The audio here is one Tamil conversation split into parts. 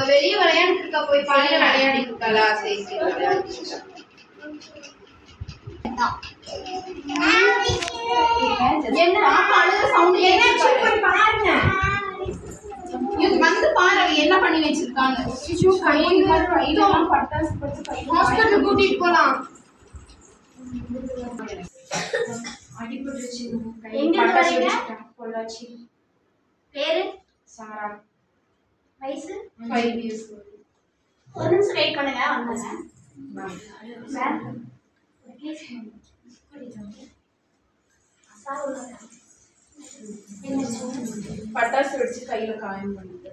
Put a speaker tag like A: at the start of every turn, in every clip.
A: வெளிய விளையாடிட்டு இருக்கா போய் பாருங்க விளையாடிட்டு இருக்காளா சரி சரி என்ன அழுக சவுண்ட் என்ன போய் பாருங்க இவங்க வந்து பாரு அவ என்ன பண்ணி வச்சிருக்காங்க ஐயோ கையில பட்டாசு பட்டு ஹாஸ்பிடல் கூட்டிட்டு போலாம் அடிபட்டுச்சு எங்க வரீங்க பொள்ளாச்சி பேரு சாரா வயசு 5 years ஒரு நிமிஷம் வெயிட் பண்ணுங்க வந்தாங்க சார் பட்டாசு வெடிச்சு கையில காயம் பண்ணிட்டு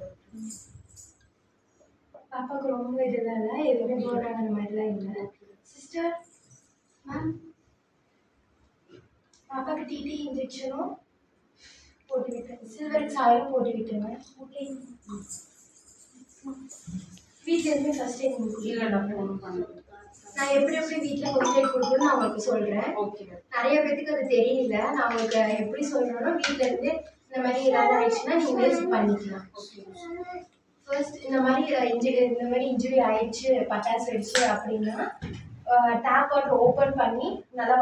A: பாப்பாக்கு ரொம்ப இதெல்லாம் எதுவுமே போறாங்க அந்த மாதிரிலாம் இல்லை சிஸ்டர் மேம் பாப்பாக்கு டிடி இன்ஜெக்ஷனும் போட்டு விட்டேன் சில்வர் சாயம் போட்டு விட்டேங்க ஓகே வீட்டில் இருந்து ஃபர்ஸ்ட் எய்ட் இல்லை டாக்டர் ஒன்றும் பண்ணுறேன் நான் எப்படி வீட்டில் ஃபர்ஸ்ட் எய்ட் கொடுக்கணும்னு நான் உங்களுக்கு சொல்கிறேன் ஓகே நிறைய பேருக்கு அது தெரியல நான் உங்களுக்கு எப்படி சொல்கிறேன்னா வீட்டில் இருந்து இந்த மாதிரி ஏதாவது ஆயிடுச்சுன்னா நீங்கள் பண்ணிக்கலாம் ஃபர்ஸ்ட் இந்த மாதிரி இன்ஜுரி ஆயிடுச்சு பட்டாசு வெடிச்சு அப்படின்னா டேப் வாட்டர் ஓப்பன் பண்ணி நல்லா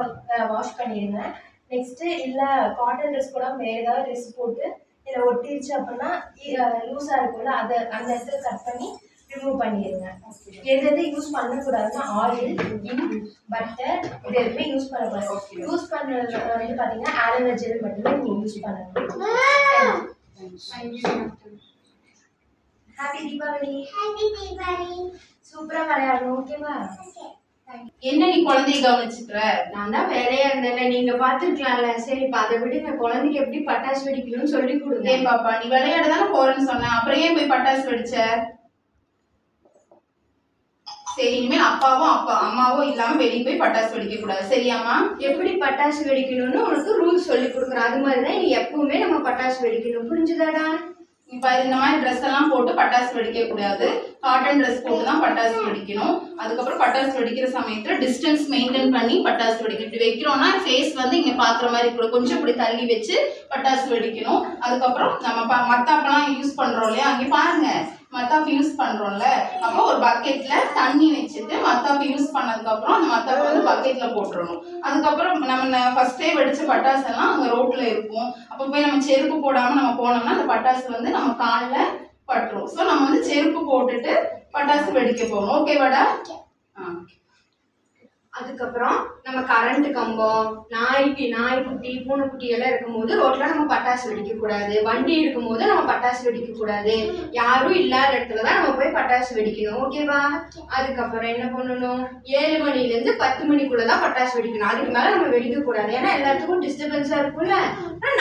A: வாஷ் பண்ணிடுங்க நெக்ஸ்ட்டு இல்லை காட்டன் ட்ரெஸ் கூட வேறு ஏதாவது ட்ரெஸ் போட்டு இதில் ஒட்டிடுச்சு அப்படின்னா லூஸாக இருக்கும்ல அதை அந்த இடத்துல கட் பண்ணி ரிமூவ் பண்ணிடுங்க எது யூஸ் பண்ணக்கூடாதுன்னா ஆயில் இங்க் பட்டர் இது எதுவுமே யூஸ் பண்ணக்கூடாது யூஸ் பண்ணுறது வந்து பார்த்தீங்கன்னா ஆலோவேரா ஜெல் மட்டுமே நீங்கள் யூஸ் பண்ணணும் ஹாப்பி தீபாவளி சூப்பராக விளையாடணும் ஓகேவா என்ன நீ குழந்தைய கவனிச்சுக்கிற நான் தான் வேலையா இருந்தேன்ல நீங்க பாத்துருக்கலாம்ல சரி அதை விடுங்க குழந்தைக்கு எப்படி பட்டாசு வெடிக்கணும்னு சொல்லி கொடுங்க ஏன் பாப்பா நீ விளையாட தானே போறேன்னு சொன்ன அப்புறம் ஏன் போய் பட்டாசு வெடிச்ச சரி இனிமேல் அம்மாவும் இல்லாம வெளியே போய் பட்டாசு வெடிக்க கூடாது சரியாமா எப்படி பட்டாசு வெடிக்கணும்னு உனக்கு ரூல்ஸ் சொல்லி கொடுக்குறேன் அது மாதிரிதான் நீ எப்பவுமே நம்ம பட்டாசு வெடிக்கணும் புரிஞ்சுதாடா இப்ப இந்த மாதிரி ட்ரெஸ் எல்லாம் போட்டு பட்டாசு வெடிக்க கூடாது காட்டன் ட்ரெஸ் போட்டு தான் பட்டாசு வெடிக்கணும் அதுக்கப்புறம் பட்டாசு வெடிக்கிற சமயத்துல டிஸ்டன்ஸ் மெயின்டைன் பண்ணி பட்டாசு வெடிக்கணும் இப்படி வைக்கிறோம்னா ஃபேஸ் வந்து இங்க பாக்குற மாதிரி கூட கொஞ்சம் இப்படி தள்ளி வச்சு பட்டாசு வெடிக்கணும் அதுக்கப்புறம் நம்ம மத்தாப்பெல்லாம் யூஸ் பண்றோம் இல்லையா அங்கே பாருங்க மத்தாப்பு யூஸ் பண்றோம்ல அப்போ ஒரு பக்கெட்ல தண்ணி வச்சுட்டு மத்தாப்பு யூஸ் பண்ணதுக்கு அப்புறம் அந்த மத்தாப்பு வந்து பக்கெட்ல போட்டுறணும் அதுக்கப்புறம் நம்ம ஃபர்ஸ்டே வெடிச்ச பட்டாசு எல்லாம் அங்க ரோட்ல இருக்கும் அப்போ போய் நம்ம செருப்பு போடாம நம்ம போனோம்னா அந்த பட்டாசு வந்து நம்ம காலில் பட்டுரும் ஸோ நம்ம வந்து செருப்பு போட்டுட்டு பட்டாசு வெடிக்க போகணும் ஓகேவாடா அதுக்கப்புறம் நம்ம கரண்ட் கம்பம் நாய்க்குட்டி பூனைக்குட்டி எல்லாம் இருக்கும்போது ரோட்ல நம்ம பட்டாசு வெடிக்க கூடாது வண்டி இருக்கும்போது நம்ம பட்டாசு வெடிக்க கூடாது யாரும் இல்லாத இடத்துலதான் நம்ம போய் பட்டாசு வெடிக்கணும் ஓகேவா அதுக்கப்புறம் என்ன பண்ணணும் 7 மணிலேருந்து 10 மணிக்குள்ளதான் பட்டாசு வெடிக்கணும் அதுக்கு மேல நம்ம வெடிக்க கூடாது ஏன்னா எல்லாத்துக்கும் டிஸ்டர்பன்ஸா இருக்கும்ல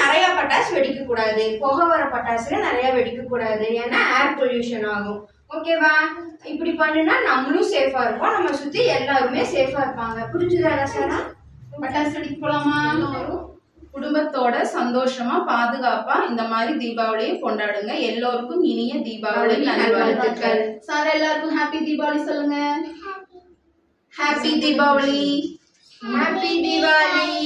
A: நிறைய பட்டாசு வெடிக்க கூடாது புகை வர பட்டாசுல நிறைய வெடிக்க கூடாது ஏன்னா ஏர் பொல்யூஷன் ஆகும் ஓகேவா இப்படி பண்ணுனா நம்மளும் சேஃபா இருப்போம் நம்ம சுத்தி எல்லாருமே சேஃபா இருப்பாங்க புரிஞ்சுதாடா சாரா பட்டாசு வெடிக்க போலாமா குடும்பத்தோட சந்தோஷமா பாதுகாப்பா இந்த மாதிரி தீபாவளியை கொண்டாடுங்க எல்லோருக்கும் இனிய தீபாவளி நல்வாழ்த்துக்கள் சார் எல்லாருக்கும் ஹாப்பி தீபாவளி சொல்லுங்க ஹாப்பி தீபாவளி ஹாப்பி தீபாவளி